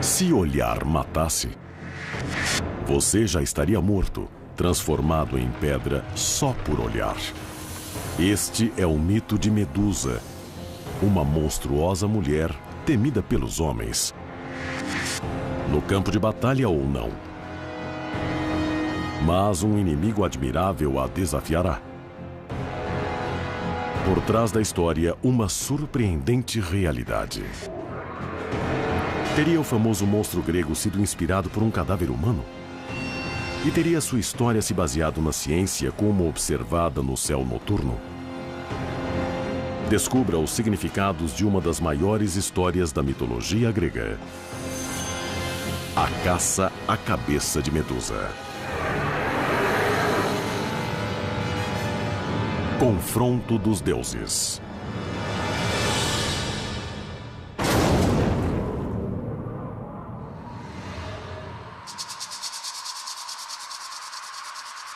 Se olhar matasse, você já estaria morto, transformado em pedra só por olhar. Este é o mito de Medusa, uma monstruosa mulher temida pelos homens, no campo de batalha ou não. Mas um inimigo admirável a desafiará. Por trás da história, uma surpreendente realidade. Teria o famoso monstro grego sido inspirado por um cadáver humano? E teria sua história se baseado na ciência como observada no céu noturno? Descubra os significados de uma das maiores histórias da mitologia grega. A caça à cabeça de Medusa. Confronto dos deuses.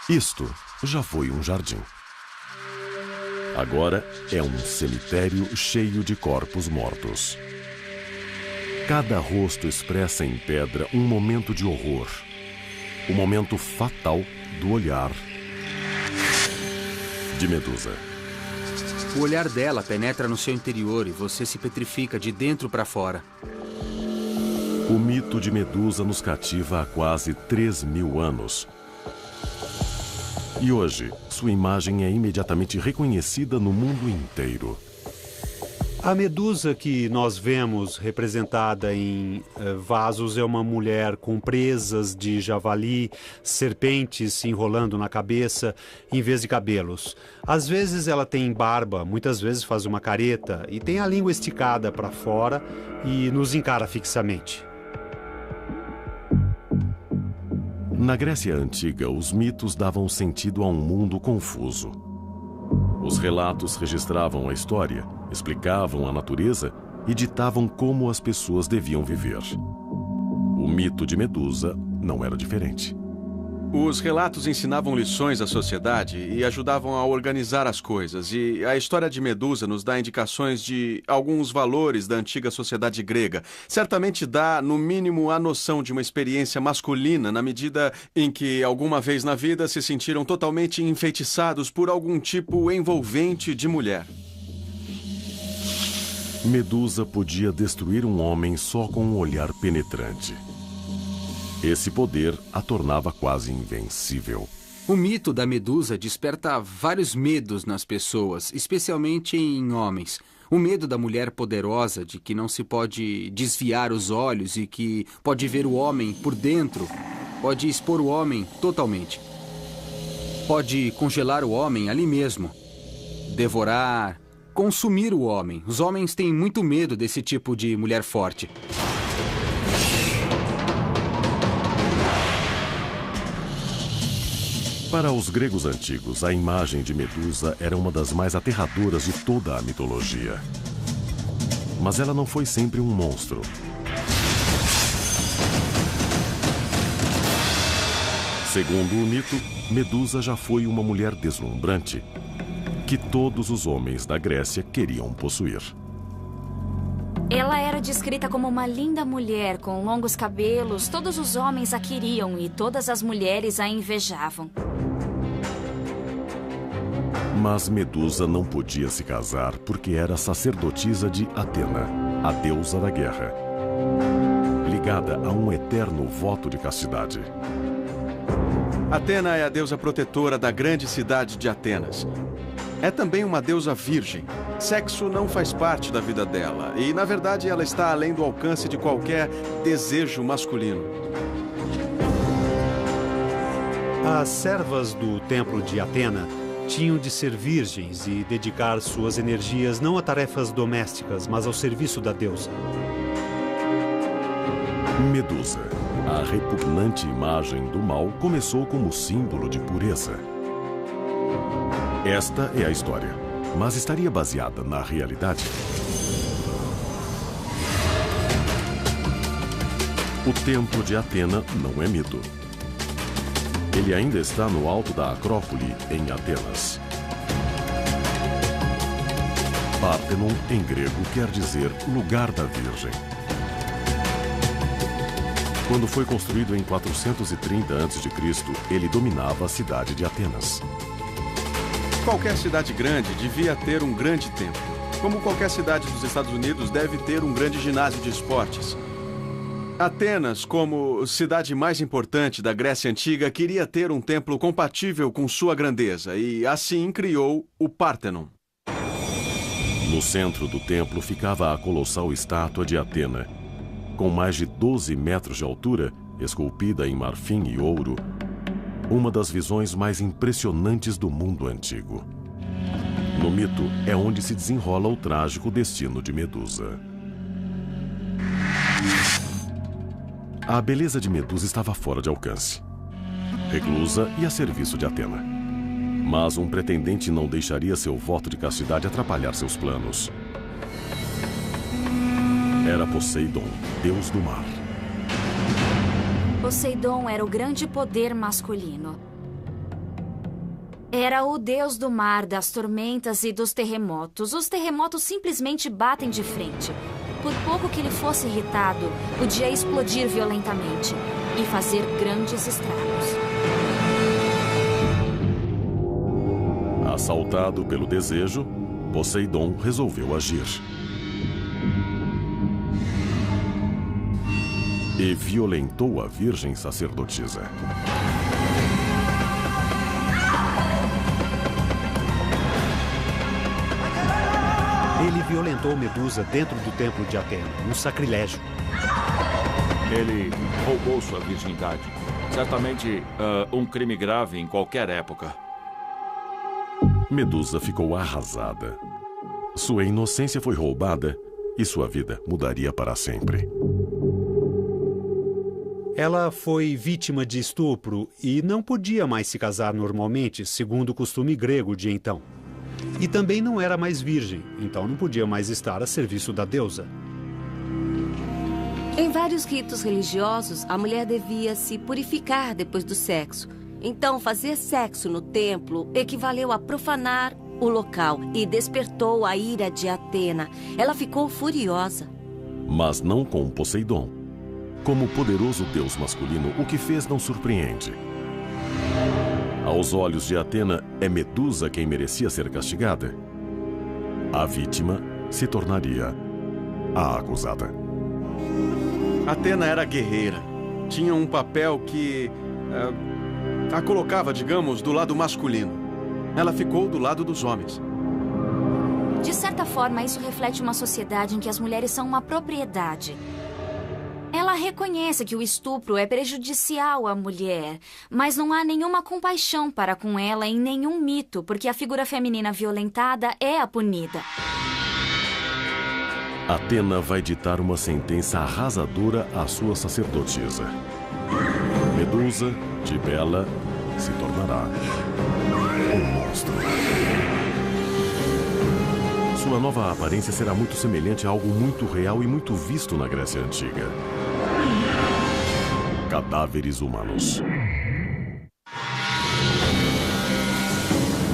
Isto já foi um jardim. Agora é um cemitério cheio de corpos mortos. Cada rosto expressa em pedra um momento de horror. O momento fatal do olhar de Medusa. O olhar dela penetra no seu interior e você se petrifica de dentro para fora. O mito de Medusa nos cativa há quase 3.000 anos. E hoje, sua imagem é imediatamente reconhecida no mundo inteiro. A Medusa que nós vemos representada em vasos é uma mulher com presas de javali, serpentes se enrolando na cabeça em vez de cabelos. Às vezes ela tem barba, muitas vezes faz uma careta e tem a língua esticada para fora e nos encara fixamente. Na Grécia Antiga, os mitos davam sentido a um mundo confuso. Os relatos registravam a história, explicavam a natureza e ditavam como as pessoas deviam viver. O mito de Medusa não era diferente. Os relatos ensinavam lições à sociedade e ajudavam a organizar as coisas. E a história de Medusa nos dá indicações de alguns valores da antiga sociedade grega. Certamente dá, no mínimo, a noção de uma experiência masculina na medida em que, alguma vez na vida, se sentiram totalmente enfeitiçados por algum tipo envolvente de mulher. Medusa podia destruir um homem só com um olhar penetrante. Esse poder a tornava quase invencível. O mito da Medusa desperta vários medos nas pessoas, especialmente em homens. O medo da mulher poderosa, de que não se pode desviar os olhos e que pode ver o homem por dentro, pode expor o homem totalmente. Pode congelar o homem ali mesmo, devorar, consumir o homem. Os homens têm muito medo desse tipo de mulher forte. Para os gregos antigos, a imagem de Medusa era uma das mais aterradoras de toda a mitologia. Mas ela não foi sempre um monstro. Segundo o mito, Medusa já foi uma mulher deslumbrante, que todos os homens da Grécia queriam possuir. Ela era descrita como uma linda mulher com longos cabelos. Todos os homens a queriam e todas as mulheres a invejavam. Mas Medusa não podia se casar porque era sacerdotisa de Atena, a deusa da guerra, ligada a um eterno voto de castidade. Atena é a deusa protetora da grande cidade de Atenas. É também uma deusa virgem. Sexo não faz parte da vida dela e, na verdade, ela está além do alcance de qualquer desejo masculino. As servas do templo de Atena tinham de ser virgens e dedicar suas energias não a tarefas domésticas, mas ao serviço da deusa. Medusa, a repugnante imagem do mal, começou como símbolo de pureza. Esta é a história, mas estaria baseada na realidade? O Templo de Atena não é mito. Ele ainda está no alto da Acrópole, em Atenas. Parthenon, em grego, quer dizer lugar da Virgem. Quando foi construído em 430 a.C., ele dominava a cidade de Atenas. Qualquer cidade grande devia ter um grande templo. Como qualquer cidade dos Estados Unidos deve ter um grande ginásio de esportes. Atenas, como cidade mais importante da Grécia Antiga, queria ter um templo compatível com sua grandeza e, assim, criou o Pártenon. No centro do templo ficava a colossal estátua de Atena, com mais de 12 metros de altura, esculpida em marfim e ouro, uma das visões mais impressionantes do mundo antigo. No mito é onde se desenrola o trágico destino de Medusa. A beleza de Medusa estava fora de alcance, reclusa e a serviço de Atena. Mas um pretendente não deixaria seu voto de castidade atrapalhar seus planos. Era Poseidon, deus do mar. Poseidon era o grande poder masculino. Era o deus do mar, das tormentas e dos terremotos. Os terremotos simplesmente batem de frente. Por pouco que ele fosse irritado, podia explodir violentamente e fazer grandes estragos. Assaltado pelo desejo, Poseidon resolveu agir. E violentou a virgem sacerdotisa. Ele violentou Medusa dentro do templo de Atena, um sacrilégio. Ele roubou sua virgindade. Certamente um crime grave em qualquer época. Medusa ficou arrasada. Sua inocência foi roubada e sua vida mudaria para sempre. Ela foi vítima de estupro e não podia mais se casar normalmente, segundo o costume grego de então. E também não era mais virgem, então não podia mais estar a serviço da deusa. Em vários ritos religiosos, a mulher devia se purificar depois do sexo. Então, fazer sexo no templo equivaleu a profanar o local e despertou a ira de Atena. Ela ficou furiosa. Mas não com Poseidon. Como poderoso deus masculino, o que fez não surpreende. Aos olhos de Atena, é Medusa quem merecia ser castigada. A vítima se tornaria a acusada. Atena era guerreira. Tinha um papel que a colocava, digamos, do lado masculino. Ela ficou do lado dos homens. De certa forma, isso reflete uma sociedade em que as mulheres são uma propriedade. Ela reconhece que o estupro é prejudicial à mulher, mas não há nenhuma compaixão para com ela em nenhum mito, porque a figura feminina violentada é a punida. Atena vai ditar uma sentença arrasadora à sua sacerdotisa. Medusa, de bela, se tornará um monstro. Sua nova aparência será muito semelhante a algo muito real e muito visto na Grécia Antiga. Cadáveres humanos.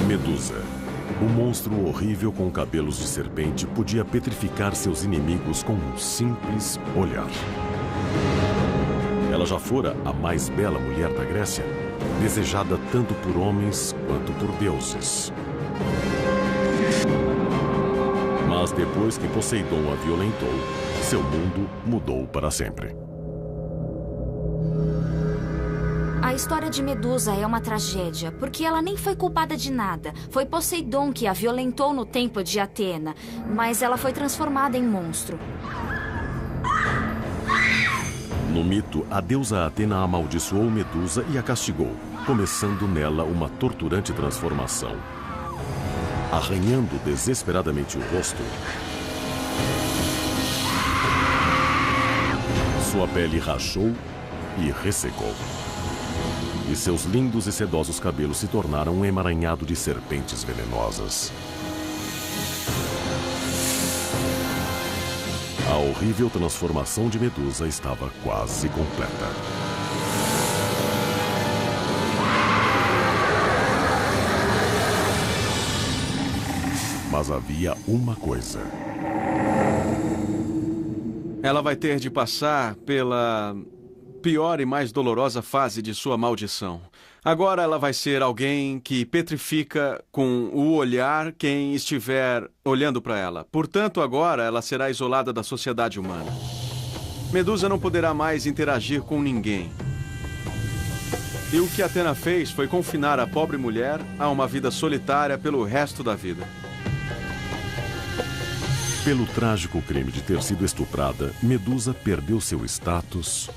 Medusa, o monstro horrível com cabelos de serpente, podia petrificar seus inimigos com um simples olhar. Ela já fora a mais bela mulher da Grécia, desejada tanto por homens quanto por deuses. Mas depois que Poseidon a violentou, seu mundo mudou para sempre. A história de Medusa é uma tragédia, porque ela nem foi culpada de nada. Foi Poseidon que a violentou no templo de Atena, mas ela foi transformada em monstro. No mito, a deusa Atena amaldiçoou Medusa e a castigou, começando nela uma torturante transformação. Arranhando desesperadamente o rosto, sua pele rachou e ressecou. E seus lindos e sedosos cabelos se tornaram um emaranhado de serpentes venenosas. A horrível transformação de Medusa estava quase completa. Mas havia uma coisa. Ela vai ter de passar pior e mais dolorosa fase de sua maldição. Agora ela vai ser alguém que petrifica com o olhar quem estiver olhando para ela. Portanto, agora ela será isolada da sociedade humana. Medusa não poderá mais interagir com ninguém. E o que Atena fez foi confinar a pobre mulher a uma vida solitária pelo resto da vida. Pelo trágico crime de ter sido estuprada, Medusa perdeu seu status,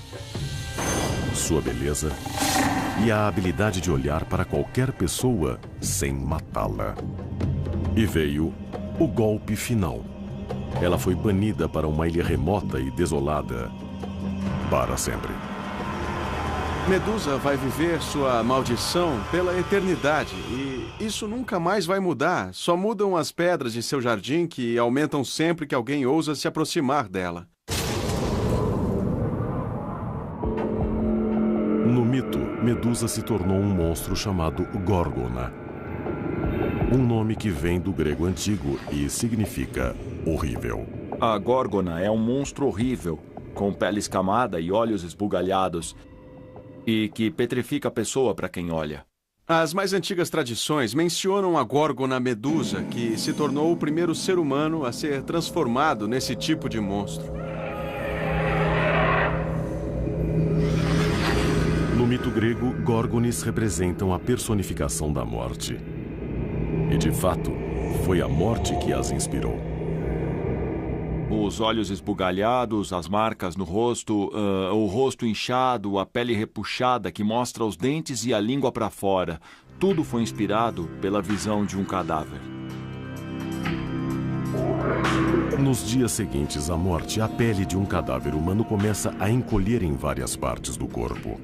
sua beleza e a habilidade de olhar para qualquer pessoa sem matá-la. E veio o golpe final. Ela foi banida para uma ilha remota e desolada para sempre. Medusa vai viver sua maldição pela eternidade e isso nunca mais vai mudar. Só mudam as pedras de seu jardim que aumentam sempre que alguém ousa se aproximar dela. No mito, Medusa se tornou um monstro chamado Górgona. Um nome que vem do grego antigo e significa horrível. A Górgona é um monstro horrível, com pele escamada e olhos esbugalhados, e que petrifica a pessoa para quem olha. As mais antigas tradições mencionam a Górgona Medusa, que se tornou o primeiro ser humano a ser transformado nesse tipo de monstro. No mito grego, Górgones representam a personificação da morte. E, de fato, foi a morte que as inspirou. Os olhos esbugalhados, as marcas no rosto, o rosto inchado, a pele repuxada que mostra os dentes e a língua para fora. Tudo foi inspirado pela visão de um cadáver. Nos dias seguintes à morte, a pele de um cadáver humano começa a encolher em várias partes do corpo.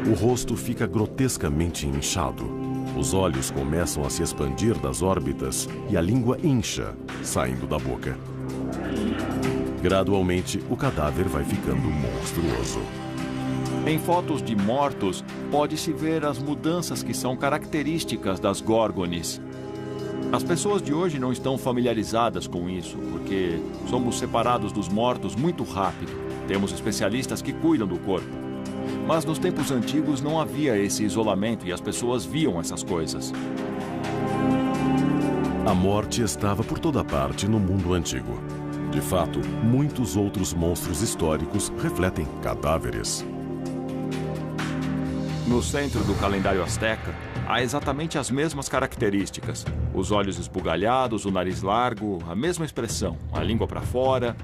O rosto fica grotescamente inchado. Os olhos começam a se expandir das órbitas e a língua incha, saindo da boca. Gradualmente, o cadáver vai ficando monstruoso. Em fotos de mortos, pode-se ver as mudanças que são características das Górgones. As pessoas de hoje não estão familiarizadas com isso, porque somos separados dos mortos muito rápido. Temos especialistas que cuidam do corpo. Mas nos tempos antigos não havia esse isolamento e as pessoas viam essas coisas. A morte estava por toda parte no mundo antigo. De fato, muitos outros monstros históricos refletem cadáveres. No centro do calendário azteca, há exatamente as mesmas características. Os olhos esbugalhados, o nariz largo, a mesma expressão, a língua para fora.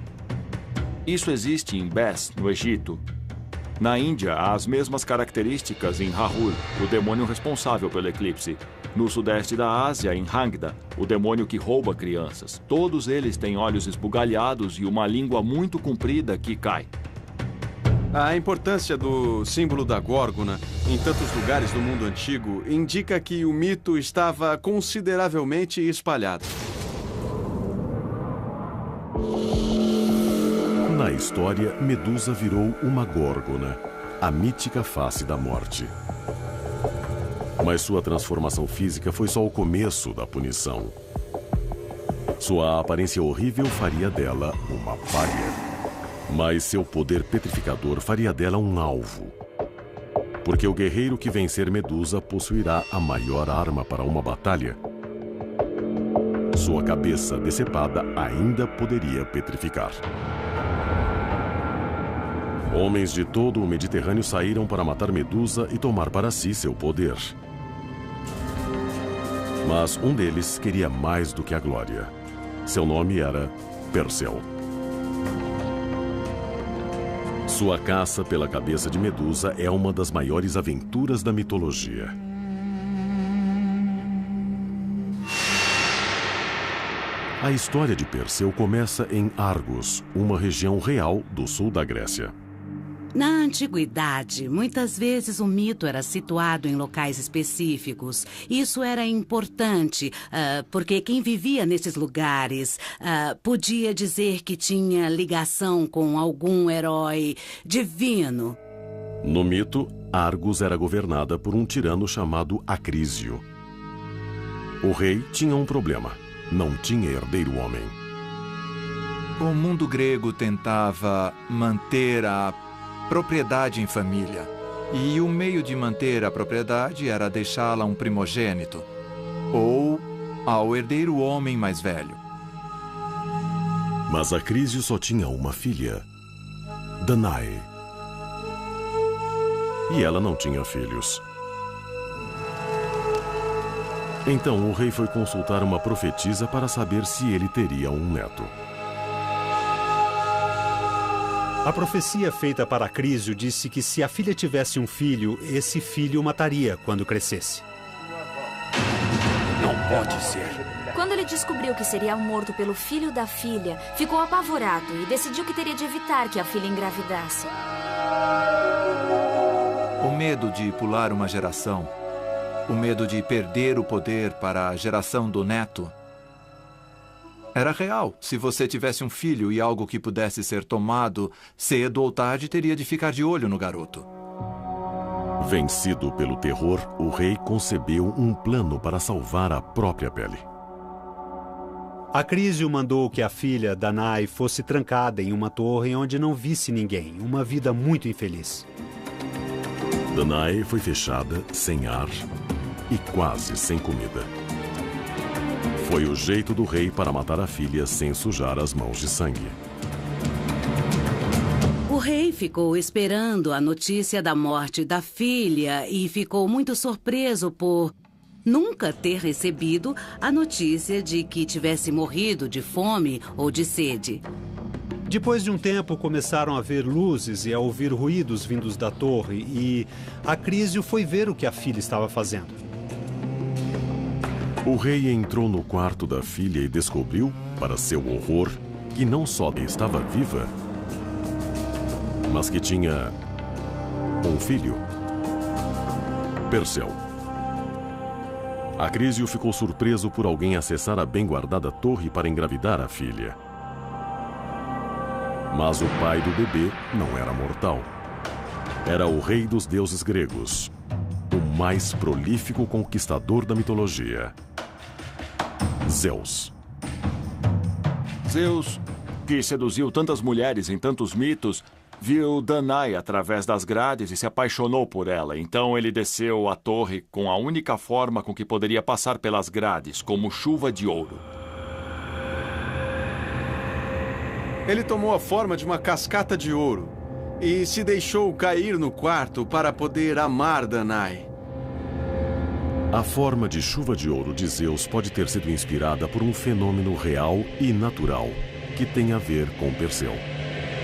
Isso existe em Bes, no Egito. Na Índia, há as mesmas características em Rahul, o demônio responsável pelo eclipse. No sudeste da Ásia, em Hangda, o demônio que rouba crianças. Todos eles têm olhos esbugalhados e uma língua muito comprida que cai. A importância do símbolo da Górgona em tantos lugares do mundo antigo indica que o mito estava consideravelmente espalhado. Na história, Medusa virou uma Górgona, a mítica face da morte. Mas sua transformação física foi só o começo da punição. Sua aparência horrível faria dela uma pária. Mas seu poder petrificador faria dela um alvo. Porque o guerreiro que vencer Medusa possuirá a maior arma para uma batalha. Sua cabeça decepada ainda poderia petrificar. Homens de todo o Mediterrâneo saíram para matar Medusa e tomar para si seu poder. Mas um deles queria mais do que a glória. Seu nome era Perseu. Sua caça pela cabeça de Medusa é uma das maiores aventuras da mitologia. A história de Perseu começa em Argos, uma região real do sul da Grécia. Na antiguidade, muitas vezes o mito era situado em locais específicos. Isso era importante, porque quem vivia nesses lugares podia dizer que tinha ligação com algum herói divino. No mito, Argos era governada por um tirano chamado Acrísio. O rei tinha um problema: não tinha herdeiro homem. O mundo grego tentava manter a propriedade em família. E o meio de manter a propriedade era deixá-la a um primogênito ou ao herdeiro homem mais velho. Mas Acrísio só tinha uma filha, Danae. E ela não tinha filhos. Então o rei foi consultar uma profetisa para saber se ele teria um neto. A profecia feita para Acrísio disse que se a filha tivesse um filho, esse filho o mataria quando crescesse. Não pode ser. Quando ele descobriu que seria morto pelo filho da filha, ficou apavorado e decidiu que teria de evitar que a filha engravidasse. O medo de pular uma geração, o medo de perder o poder para a geração do neto, era real. Se você tivesse um filho e algo que pudesse ser tomado, cedo ou tarde teria de ficar de olho no garoto. Vencido pelo terror, o rei concebeu um plano para salvar a própria pele. Acrísio mandou que a filha, Danae, fosse trancada em uma torre onde não visse ninguém, uma vida muito infeliz. Danae foi fechada, sem ar e quase sem comida. Foi o jeito do rei para matar a filha sem sujar as mãos de sangue. O rei ficou esperando a notícia da morte da filha e ficou muito surpreso por nunca ter recebido a notícia de que tivesse morrido de fome ou de sede. Depois de um tempo, começaram a ver luzes e a ouvir ruídos vindos da torre e Acrísio foi ver o que a filha estava fazendo. O rei entrou no quarto da filha e descobriu, para seu horror, que não só estava viva, mas que tinha um filho, Perseu. Acrísio ficou surpreso por alguém acessar a bem guardada torre para engravidar a filha. Mas o pai do bebê não era mortal. Era o rei dos deuses gregos, o mais prolífico conquistador da mitologia, Zeus. Zeus, que seduziu tantas mulheres em tantos mitos, viu Danae através das grades e se apaixonou por ela. Então ele desceu à torre com a única forma com que poderia passar pelas grades, como chuva de ouro. Ele tomou a forma de uma cascata de ouro e se deixou cair no quarto para poder amar Danae. A forma de chuva de ouro de Zeus pode ter sido inspirada por um fenômeno real e natural que tem a ver com Perseu.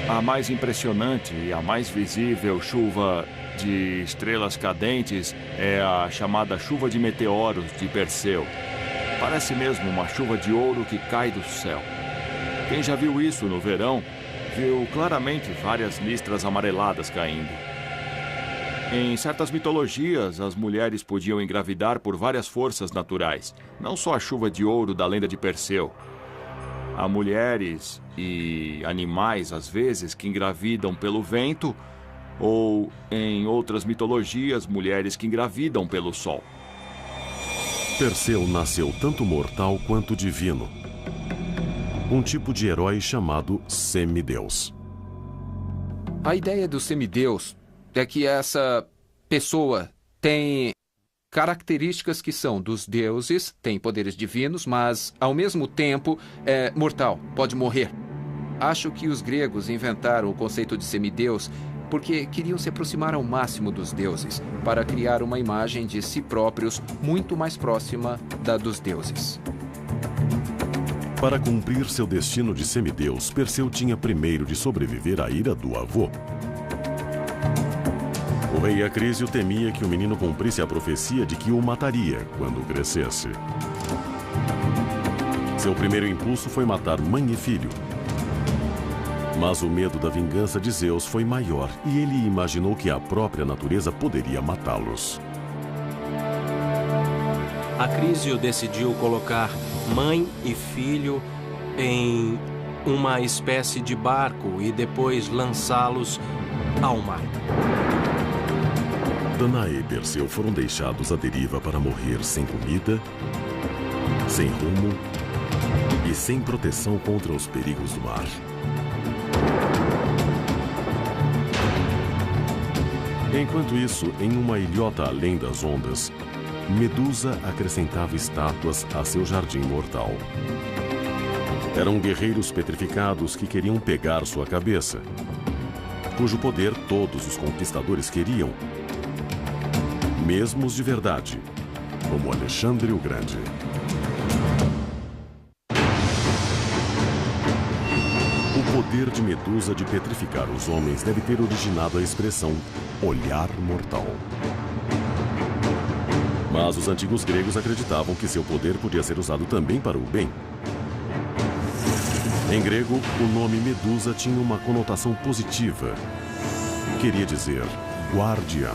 A mais impressionante e a mais visível chuva de estrelas cadentes é a chamada chuva de meteoros de Perseu. Parece mesmo uma chuva de ouro que cai do céu. Quem já viu isso no verão, viu claramente várias listras amareladas caindo. Em certas mitologias, as mulheres podiam engravidar por várias forças naturais, não só a chuva de ouro da lenda de Perseu. Há mulheres e animais, às vezes, que engravidam pelo vento, ou, em outras mitologias, mulheres que engravidam pelo sol. Perseu nasceu tanto mortal quanto divino. Um tipo de herói chamado semideus. A ideia do semideus é que essa pessoa tem características que são dos deuses, tem poderes divinos, mas, ao mesmo tempo, é mortal, pode morrer. Acho que os gregos inventaram o conceito de semideus porque queriam se aproximar ao máximo dos deuses, para criar uma imagem de si próprios muito mais próxima da dos deuses. Para cumprir seu destino de semideus, Perseu tinha primeiro de sobreviver à ira do avô. O rei Acrísio temia que o menino cumprisse a profecia de que o mataria quando crescesse. Seu primeiro impulso foi matar mãe e filho. Mas o medo da vingança de Zeus foi maior e ele imaginou que a própria natureza poderia matá-los. Acrísio decidiu colocar mãe e filho em uma espécie de barco e depois lançá-los ao mar. Danae e Perseu foram deixados à deriva para morrer sem comida, sem rumo e sem proteção contra os perigos do mar. Enquanto isso, em uma ilhota além das ondas, Medusa acrescentava estátuas a seu jardim mortal. Eram guerreiros petrificados que queriam pegar sua cabeça, cujo poder todos os conquistadores queriam, mesmo os de verdade, como Alexandre o Grande. O poder de Medusa de petrificar os homens deve ter originado a expressão olhar mortal. Mas os antigos gregos acreditavam que seu poder podia ser usado também para o bem. Em grego, o nome Medusa tinha uma conotação positiva. Queria dizer guardiã.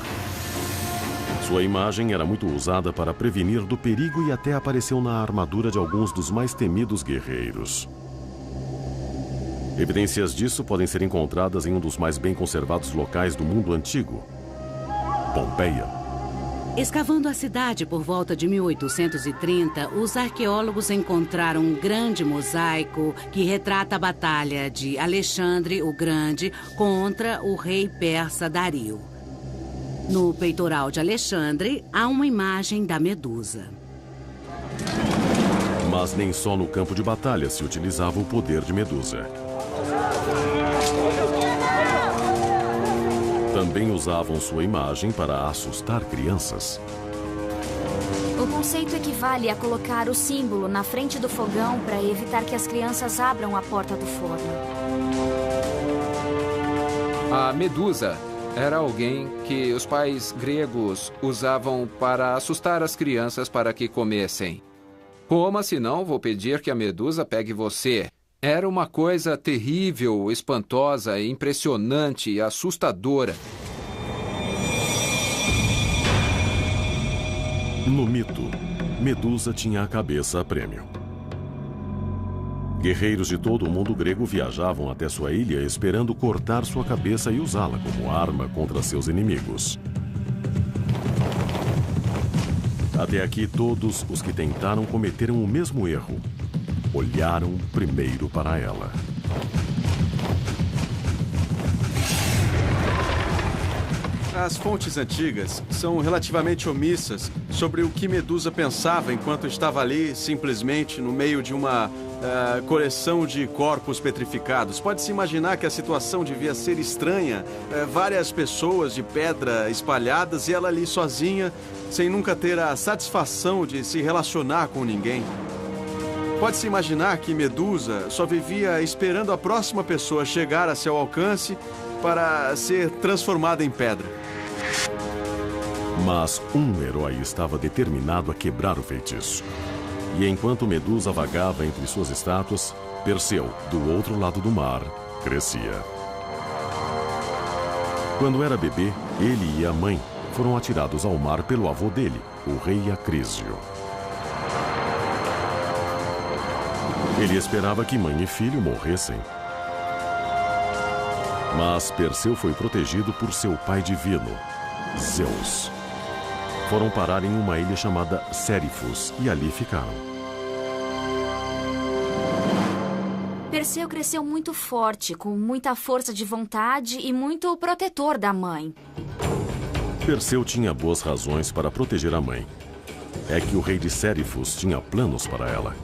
Sua imagem era muito usada para prevenir do perigo e até apareceu na armadura de alguns dos mais temidos guerreiros. Evidências disso podem ser encontradas em um dos mais bem conservados locais do mundo antigo, Pompeia. Escavando a cidade por volta de 1830, os arqueólogos encontraram um grande mosaico que retrata a batalha de Alexandre o Grande contra o rei persa Dario. No peitoral de Alexandre, há uma imagem da Medusa. Mas nem só no campo de batalha se utilizava o poder de Medusa. Também usavam sua imagem para assustar crianças. O conceito equivale a colocar o símbolo na frente do fogão para evitar que as crianças abram a porta do forno. A Medusa era alguém que os pais gregos usavam para assustar as crianças para que comessem. Coma, senão vou pedir que a Medusa pegue você. Era uma coisa terrível, espantosa, impressionante e assustadora. No mito, Medusa tinha a cabeça a prêmio. Guerreiros de todo o mundo grego viajavam até sua ilha esperando cortar sua cabeça e usá-la como arma contra seus inimigos. Até aqui, todos os que tentaram cometeram o mesmo erro. Olharam primeiro para ela. As fontes antigas são relativamente omissas sobre o que Medusa pensava enquanto estava ali, simplesmente no meio de uma coleção de corpos petrificados. Pode-se imaginar que a situação devia ser estranha. Várias pessoas de pedra espalhadas e ela ali sozinha, sem nunca ter a satisfação de se relacionar com ninguém. Pode-se imaginar que Medusa só vivia esperando a próxima pessoa chegar a seu alcance para ser transformada em pedra. Mas um herói estava determinado a quebrar o feitiço. E enquanto Medusa vagava entre suas estátuas, Perseu, do outro lado do mar, crescia. Quando era bebê, ele e a mãe foram atirados ao mar pelo avô dele, o rei Acrísio. Ele esperava que mãe e filho morressem. Mas Perseu foi protegido por seu pai divino, Zeus. Foram parar em uma ilha chamada Sérifos e ali ficaram. Perseu cresceu muito forte, com muita força de vontade e muito protetor da mãe. Perseu tinha boas razões para proteger a mãe. É que o rei de Sérifos tinha planos para ela.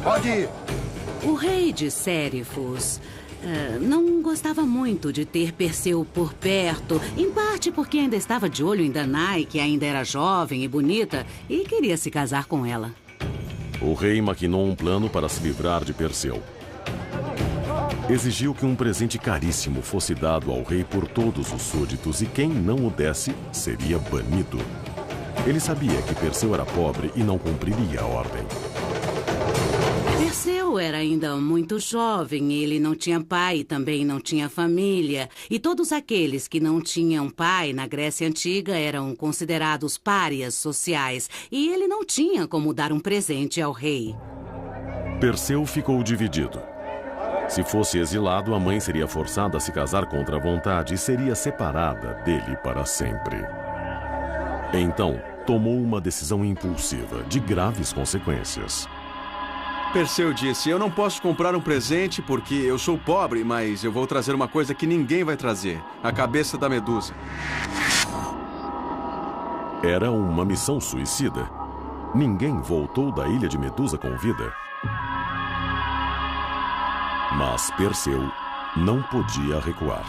Pode ir! O rei de Sérifos não gostava muito de ter Perseu por perto, em parte porque ainda estava de olho em Danae, que ainda era jovem e bonita, e queria se casar com ela. O rei maquinou um plano para se livrar de Perseu. Exigiu que um presente caríssimo fosse dado ao rei por todos os súditos e quem não o desse seria banido. Ele sabia que Perseu era pobre e não cumpriria a ordem. Perseu era ainda muito jovem, ele não tinha pai e também não tinha família. E todos aqueles que não tinham pai na Grécia Antiga eram considerados párias sociais. E ele não tinha como dar um presente ao rei. Perseu ficou dividido. Se fosse exilado, a mãe seria forçada a se casar contra a vontade e seria separada dele para sempre. Então, tomou uma decisão impulsiva, de graves consequências. Perseu disse, eu não posso comprar um presente porque eu sou pobre, mas eu vou trazer uma coisa que ninguém vai trazer, a cabeça da Medusa. Era uma missão suicida. Ninguém voltou da ilha de Medusa com vida. Mas Perseu não podia recuar.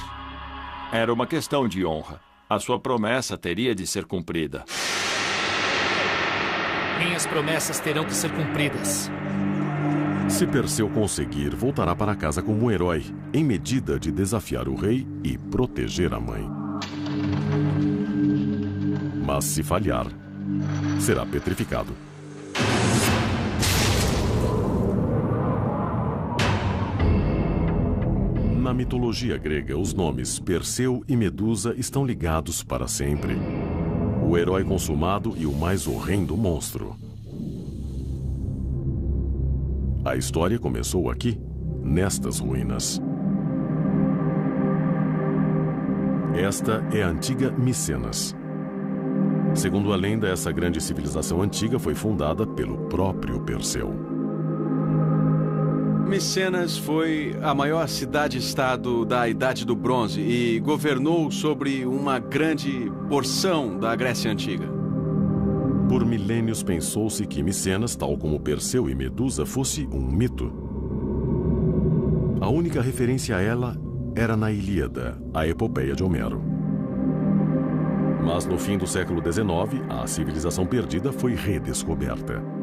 Era uma questão de honra. A sua promessa teria de ser cumprida. Minhas promessas terão que ser cumpridas. Se Perseu conseguir, voltará para casa como um herói, em medida de desafiar o rei e proteger a mãe. Mas se falhar, será petrificado. Na mitologia grega, os nomes Perseu e Medusa estão ligados para sempre. O herói consumado e o mais horrendo monstro. A história começou aqui, nestas ruínas. Esta é a antiga Micenas. Segundo a lenda, essa grande civilização antiga foi fundada pelo próprio Perseu. Micenas foi a maior cidade-estado da Idade do Bronze e governou sobre uma grande porção da Grécia Antiga. Por milênios pensou-se que Micenas, tal como Perseu e Medusa, fosse um mito. A única referência a ela era na Ilíada, a epopeia de Homero. Mas no fim do século XIX, a civilização perdida foi redescoberta.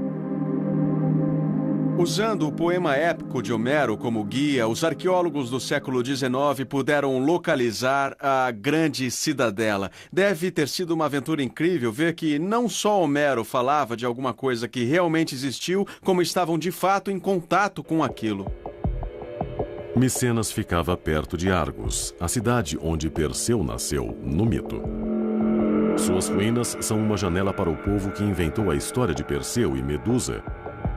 Usando o poema épico de Homero como guia, os arqueólogos do século XIX puderam localizar a grande cidadela. Deve ter sido uma aventura incrível ver que não só Homero falava de alguma coisa que realmente existiu, como estavam de fato em contato com aquilo. Micenas ficava perto de Argos, a cidade onde Perseu nasceu, no mito. Suas ruínas são uma janela para o povo que inventou a história de Perseu e Medusa,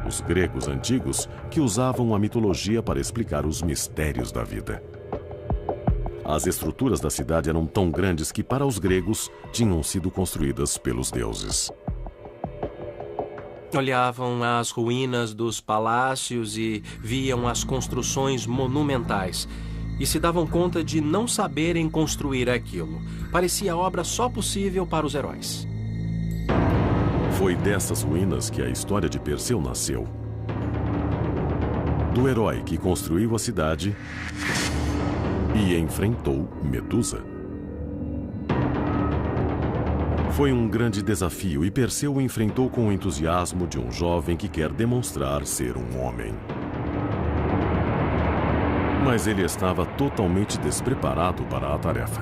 os gregos antigos que usavam a mitologia para explicar os mistérios da vida. As estruturas da cidade eram tão grandes que, para os gregos, tinham sido construídas pelos deuses. Olhavam as ruínas dos palácios e viam as construções monumentais. E se davam conta de não saberem construir aquilo. Parecia a obra só possível para os heróis. Foi dessas ruínas que a história de Perseu nasceu. Do herói que construiu a cidade e enfrentou Medusa. Foi um grande desafio e Perseu o enfrentou com o entusiasmo de um jovem que quer demonstrar ser um homem. Mas ele estava totalmente despreparado para a tarefa.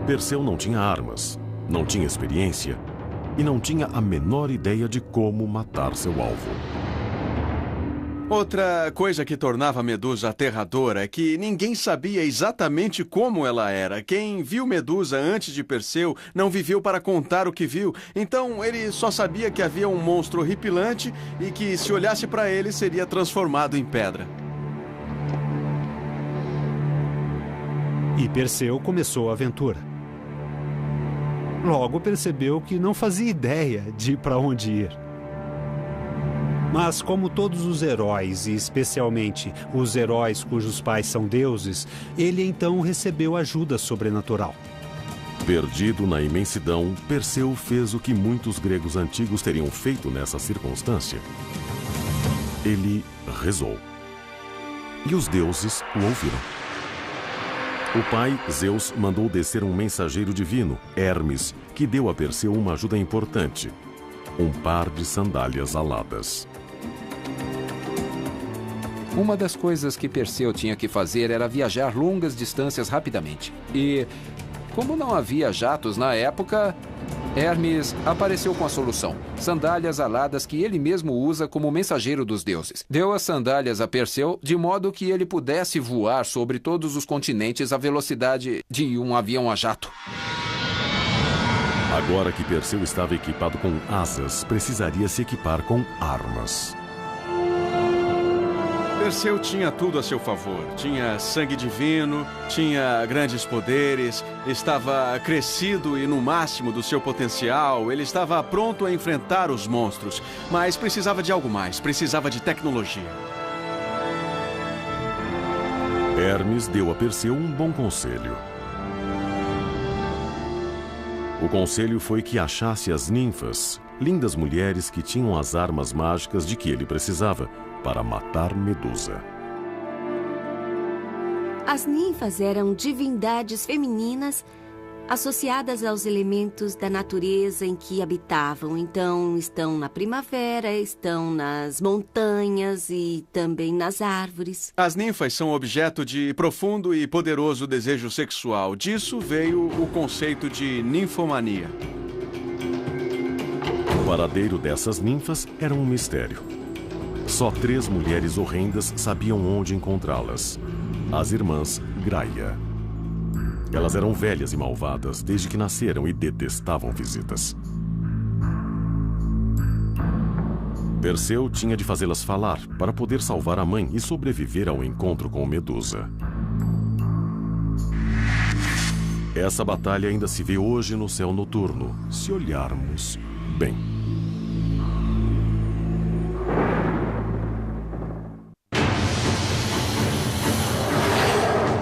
Perseu não tinha armas, não tinha experiência e não tinha a menor ideia de como matar seu alvo. Outra coisa que tornava Medusa aterradora é que ninguém sabia exatamente como ela era. Quem viu Medusa antes de Perseu não viveu para contar o que viu. Então ele só sabia que havia um monstro horripilante e que, se olhasse para ele, seria transformado em pedra. E Perseu começou a aventura. Logo percebeu que não fazia ideia de para onde ir. Mas como todos os heróis, e especialmente os heróis cujos pais são deuses, ele então recebeu ajuda sobrenatural. Perdido na imensidão, Perseu fez o que muitos gregos antigos teriam feito nessa circunstância. Ele rezou. E os deuses o ouviram. O pai, Zeus, mandou descer um mensageiro divino, Hermes, que deu a Perseu uma ajuda importante: um par de sandálias aladas. Uma das coisas que Perseu tinha que fazer era viajar longas distâncias rapidamente. E, como não havia jatos na época, Hermes apareceu com a solução: sandálias aladas que ele mesmo usa como mensageiro dos deuses. Deu as sandálias a Perseu de modo que ele pudesse voar sobre todos os continentes à velocidade de um avião a jato. Agora que Perseu estava equipado com asas, precisaria se equipar com armas. Perseu tinha tudo a seu favor. Tinha sangue divino, tinha grandes poderes, estava crescido e no máximo do seu potencial. Ele estava pronto a enfrentar os monstros, mas precisava de algo mais, precisava de tecnologia. Hermes deu a Perseu um bom conselho. O conselho foi que achasse as ninfas, lindas mulheres que tinham as armas mágicas de que ele precisava para matar Medusa. As ninfas eram divindades femininas associadas aos elementos da natureza em que habitavam. Então, estão na primavera, estão nas montanhas e também nas árvores. As ninfas são objeto de profundo e poderoso desejo sexual. Disso veio o conceito de ninfomania. O paradeiro dessas ninfas era um mistério. Só 3 mulheres horrendas sabiam onde encontrá-las. As irmãs Graia. Elas eram velhas e malvadas desde que nasceram e detestavam visitas. Perseu tinha de fazê-las falar para poder salvar a mãe e sobreviver ao encontro com Medusa. Essa batalha ainda se vê hoje no céu noturno, se olharmos bem.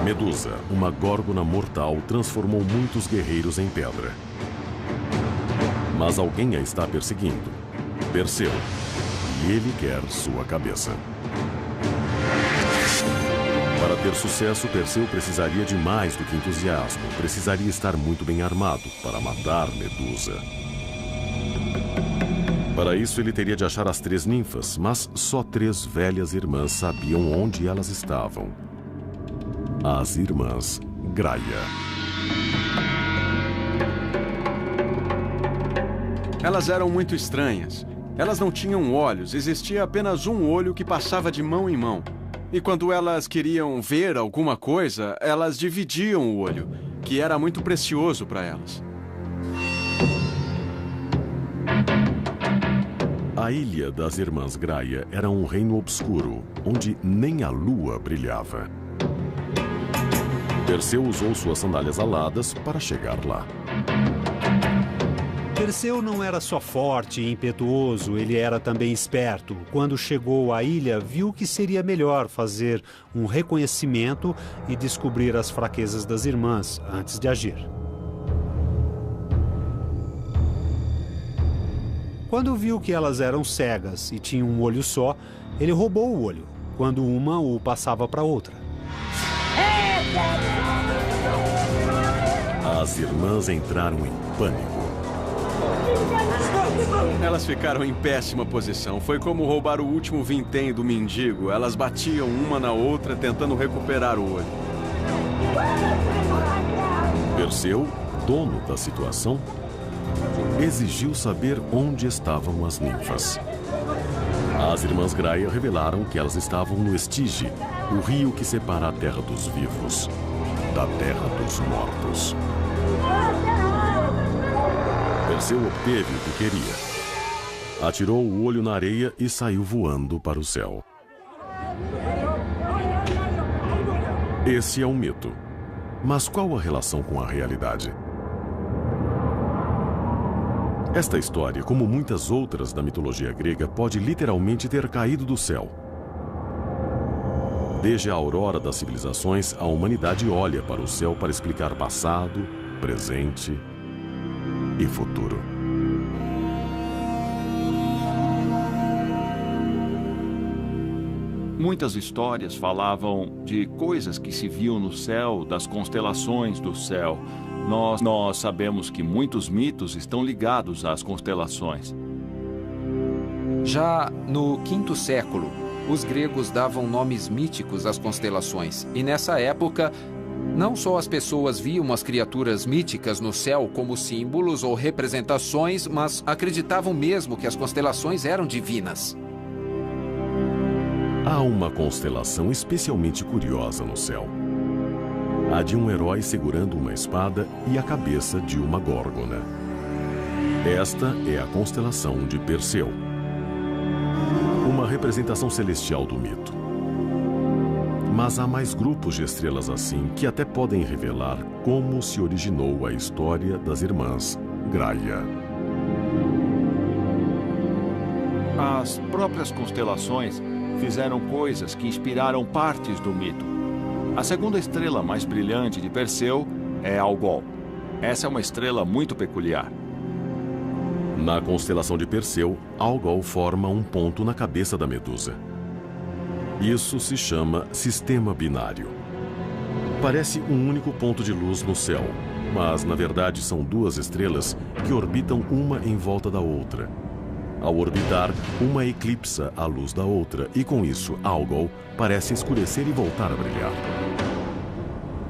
Medusa, uma górgona mortal, transformou muitos guerreiros em pedra. Mas alguém a está perseguindo. Perseu. E ele quer sua cabeça. Para ter sucesso, Perseu precisaria de mais do que entusiasmo. Precisaria estar muito bem armado para matar Medusa. Para isso, ele teria de achar as 3 ninfas, mas só 3 velhas irmãs sabiam onde elas estavam. As irmãs Graia. Elas eram muito estranhas. Elas não tinham olhos, existia apenas um olho que passava de mão em mão. E quando elas queriam ver alguma coisa, elas dividiam o olho, que era muito precioso para elas. A ilha das irmãs Graia era um reino obscuro, onde nem a lua brilhava. Perseu usou suas sandálias aladas para chegar lá. Perseu não era só forte e impetuoso, ele era também esperto. Quando chegou à ilha, viu que seria melhor fazer um reconhecimento e descobrir as fraquezas das irmãs antes de agir. Quando viu que elas eram cegas e tinham um olho só, ele roubou o olho, quando uma o passava para outra. As irmãs entraram em pânico. Elas ficaram em péssima posição. Foi como roubar o último vintém do mendigo. Elas batiam uma na outra, tentando recuperar o olho. Perseu, dono da situação, exigiu saber onde estavam as ninfas. As irmãs Graia revelaram que elas estavam no Estige, o rio que separa a terra dos vivos da terra dos mortos. Perseu obteve o que queria. Atirou o olho na areia e saiu voando para o céu. Esse é um mito. Mas qual a relação com a realidade? Esta história, como muitas outras da mitologia grega, pode literalmente ter caído do céu. Desde a aurora das civilizações, a humanidade olha para o céu para explicar passado, presente e futuro. Muitas histórias falavam de coisas que se viam no céu, das constelações do céu. Nós sabemos que muitos mitos estão ligados às constelações. Já no V século, os gregos davam nomes míticos às constelações. E nessa época, não só as pessoas viam as criaturas míticas no céu como símbolos ou representações, mas acreditavam mesmo que as constelações eram divinas. Há uma constelação especialmente curiosa no céu. A de um herói segurando uma espada e a cabeça de uma górgona. Esta é a constelação de Perseu. Uma representação celestial do mito. Mas há mais grupos de estrelas assim que até podem revelar como se originou a história das irmãs Graia. As próprias constelações fizeram coisas que inspiraram partes do mito. A segunda estrela mais brilhante de Perseu é Algol. Essa é uma estrela muito peculiar. Na constelação de Perseu, Algol forma um ponto na cabeça da Medusa. Isso se chama sistema binário. Parece um único ponto de luz no céu, mas na verdade são duas estrelas que orbitam uma em volta da outra. Ao orbitar, uma eclipsa a luz da outra e com isso, Algol parece escurecer e voltar a brilhar.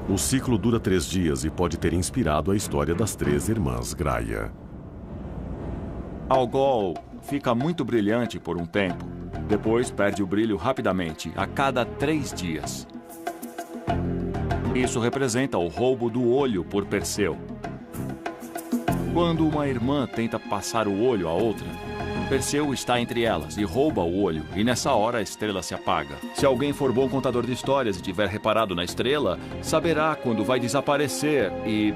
O ciclo dura 3 dias e pode ter inspirado a história das 3 irmãs Graia. Algol fica muito brilhante por um tempo. Depois perde o brilho rapidamente, a cada 3 dias. Isso representa o roubo do olho por Perseu. Quando uma irmã tenta passar o olho à outra, Perseu está entre elas e rouba o olho, e nessa hora a estrela se apaga. Se alguém for bom contador de histórias e tiver reparado na estrela, saberá quando vai desaparecer e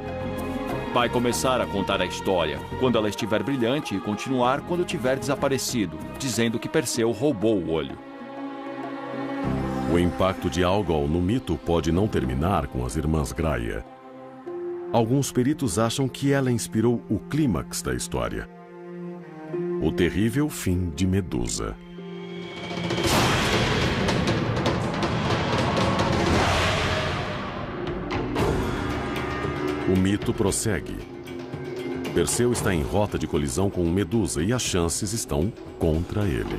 vai começar a contar a história, quando ela estiver brilhante e continuar quando tiver desaparecido, dizendo que Perseu roubou o olho. O impacto de Algol no mito pode não terminar com as irmãs Graia. Alguns peritos acham que ela inspirou o clímax da história. O terrível fim de Medusa. O mito prossegue. Perseu está em rota de colisão com Medusa e as chances estão contra ele.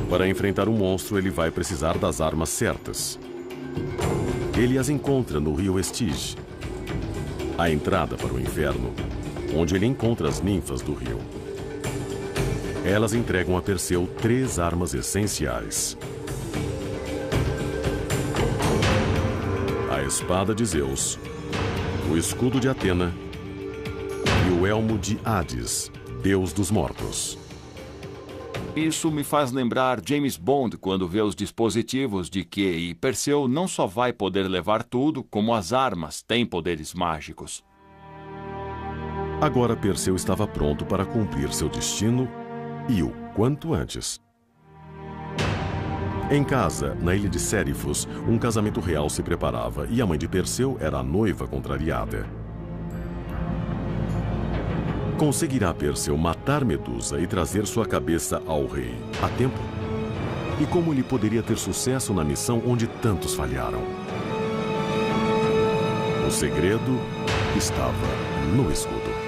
Para enfrentar o monstro, ele vai precisar das armas certas. Ele as encontra no rio Estige, a entrada para o inferno, onde ele encontra as ninfas do rio. Elas entregam a Perseu 3 armas essenciais: a espada de Zeus, o escudo de Atena e o elmo de Hades, deus dos mortos. Isso me faz lembrar James Bond quando vê os dispositivos de que Perseu não só vai poder levar tudo, como as armas têm poderes mágicos. Agora Perseu estava pronto para cumprir seu destino e o quanto antes. Em casa, na ilha de Sérifos, um casamento real se preparava e a mãe de Perseu era a noiva contrariada. Conseguirá Perseu matar Medusa e trazer sua cabeça ao rei a tempo? E como ele poderia ter sucesso na missão onde tantos falharam? O segredo estava no escudo.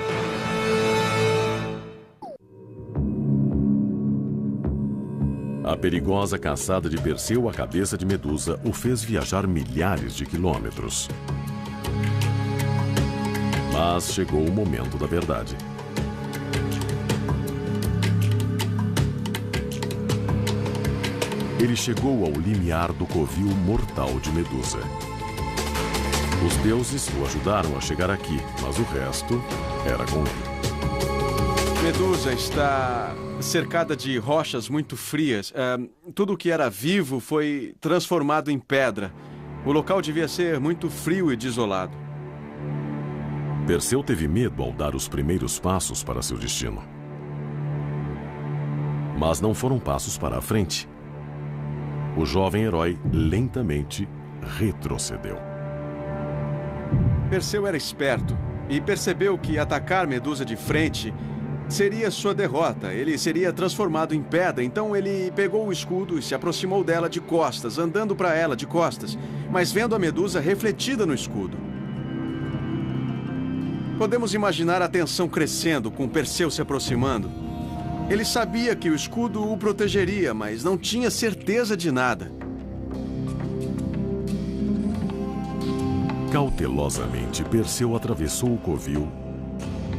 A perigosa caçada de Perseu à cabeça de Medusa o fez viajar milhares de quilômetros. Mas chegou o momento da verdade. Ele chegou ao limiar do covil mortal de Medusa. Os deuses o ajudaram a chegar aqui, mas o resto era com ele. Medusa está cercada de rochas muito frias. Tudo que era vivo foi transformado em pedra. O local devia ser muito frio e desolado. Perseu teve medo ao dar os primeiros passos para seu destino. Mas não foram passos para a frente. O jovem herói lentamente retrocedeu. Perseu era esperto e percebeu que atacar Medusa de frente seria sua derrota. Ele seria transformado em pedra, então ele pegou o escudo e se aproximou dela de costas, andando para ela de costas, mas vendo a Medusa refletida no escudo. Podemos imaginar a tensão crescendo com Perseu se aproximando. Ele sabia que o escudo o protegeria, mas não tinha certeza de nada. Cautelosamente, Perseu atravessou o covil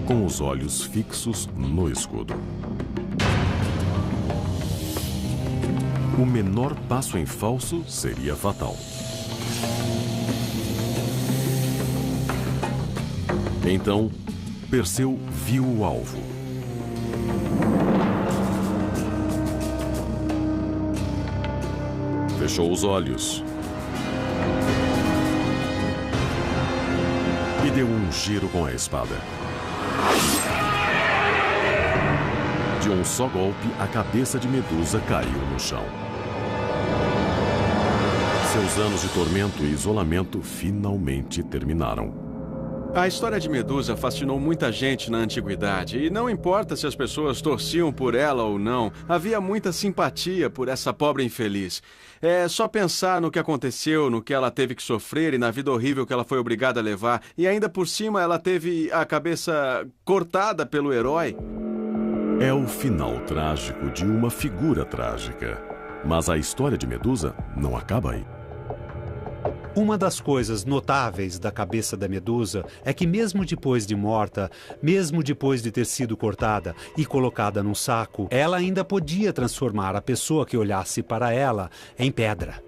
com os olhos fixos no escudo. O menor passo em falso seria fatal. Então, Perseu viu o alvo. fechou os olhos e deu um giro com a espada. De um só golpe, a cabeça de Medusa caiu no chão. Seus anos de tormento e isolamento finalmente terminaram. A história de Medusa fascinou muita gente na antiguidade, e não importa se as pessoas torciam por ela ou não, havia muita simpatia por essa pobre infeliz. É só pensar no que aconteceu, no que ela teve que sofrer e na vida horrível que ela foi obrigada a levar, e ainda por cima ela teve a cabeça cortada pelo herói. É o final trágico de uma figura trágica. Mas a história de Medusa não acaba aí. Uma das coisas notáveis da cabeça da Medusa é que mesmo depois de morta, mesmo depois de ter sido cortada e colocada num saco, ela ainda podia transformar a pessoa que olhasse para ela em pedra.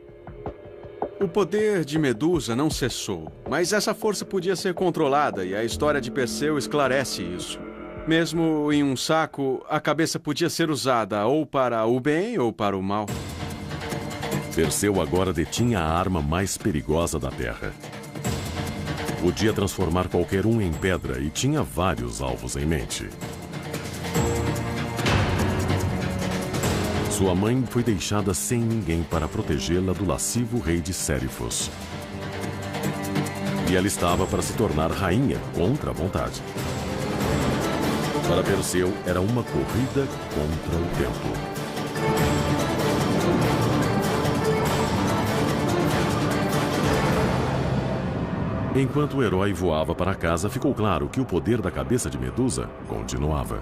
O poder de Medusa não cessou, mas essa força podia ser controlada e a história de Perseu esclarece isso. Mesmo em um saco, a cabeça podia ser usada ou para o bem ou para o mal. Perseu agora detinha a arma mais perigosa da Terra. Podia transformar qualquer um em pedra e tinha vários alvos em mente. Sua mãe foi deixada sem ninguém para protegê-la do lascivo rei de Sérifos. E ela estava para se tornar rainha contra a vontade. Para Perseu, era uma corrida contra o tempo. Enquanto o herói voava para casa, ficou claro que o poder da cabeça de Medusa continuava.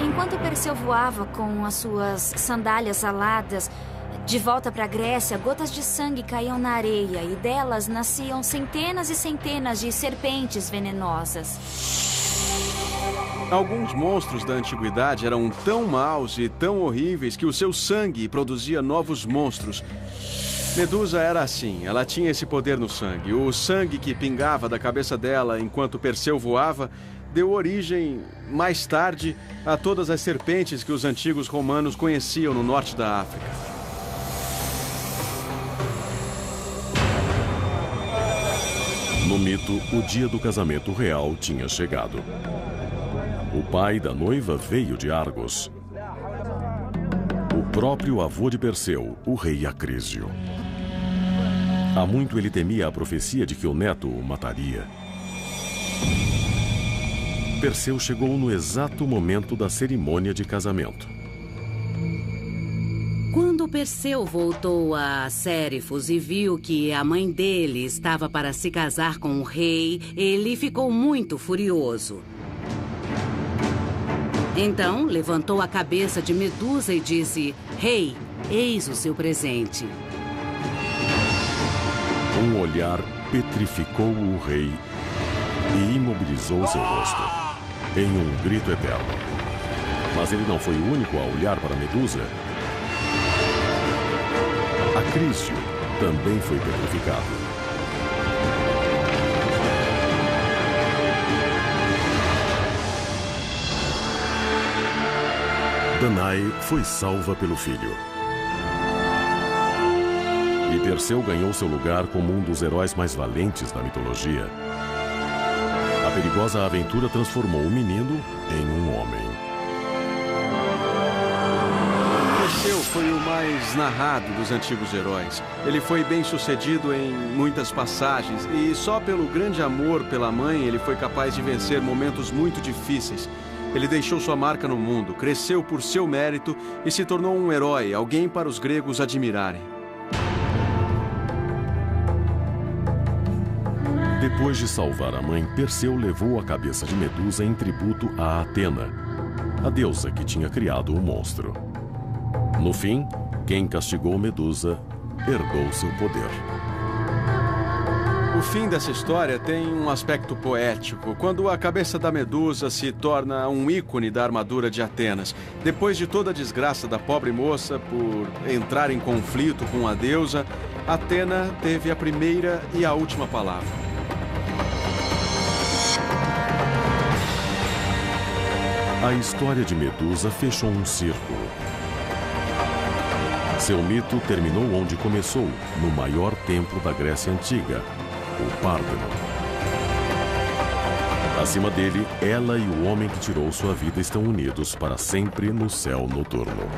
Enquanto Perseu voava com as suas sandálias aladas, de volta para a Grécia, gotas de sangue caíam na areia e delas nasciam centenas e centenas de serpentes venenosas. Alguns monstros da antiguidade eram tão maus e tão horríveis que o seu sangue produzia novos monstros. Medusa era assim, ela tinha esse poder no sangue. O sangue que pingava da cabeça dela enquanto Perseu voava deu origem, mais tarde, a todas as serpentes que os antigos romanos conheciam no norte da África. No mito, o dia do casamento real tinha chegado. O pai da noiva veio de Argos. O próprio avô de Perseu, o rei Acrísio. Há muito ele temia a profecia de que o neto o mataria. Perseu chegou no exato momento da cerimônia de casamento. Quando Perseu voltou a Sérifos e viu que a mãe dele estava para se casar com o rei, ele ficou muito furioso. Então, levantou a cabeça de Medusa e disse: "Rei, eis o seu presente." Um olhar petrificou o rei e imobilizou seu rosto, em um grito eterno. Mas ele não foi o único a olhar para Medusa. Acrísio também foi petrificado. Danae foi salva pelo filho. E Perseu ganhou seu lugar como um dos heróis mais valentes da mitologia. A perigosa aventura transformou o menino em um homem. Perseu foi o mais narrado dos antigos heróis. Ele foi bem sucedido em muitas passagens e só pelo grande amor pela mãe ele foi capaz de vencer momentos muito difíceis. Ele deixou sua marca no mundo, cresceu por seu mérito e se tornou um herói, alguém para os gregos admirarem. Depois de salvar a mãe, Perseu levou a cabeça de Medusa em tributo a Atena, a deusa que tinha criado o monstro. No fim, quem castigou Medusa herdou seu poder. O fim dessa história tem um aspecto poético, quando a cabeça da Medusa se torna um ícone da armadura de Atenas. Depois de toda a desgraça da pobre moça por entrar em conflito com a deusa, Atena teve a primeira e a última palavra. A história de Medusa fechou um círculo. Seu mito terminou onde começou, no maior templo da Grécia Antiga, o Párteno. Acima dele, ela e o homem que tirou sua vida estão unidos para sempre no céu noturno.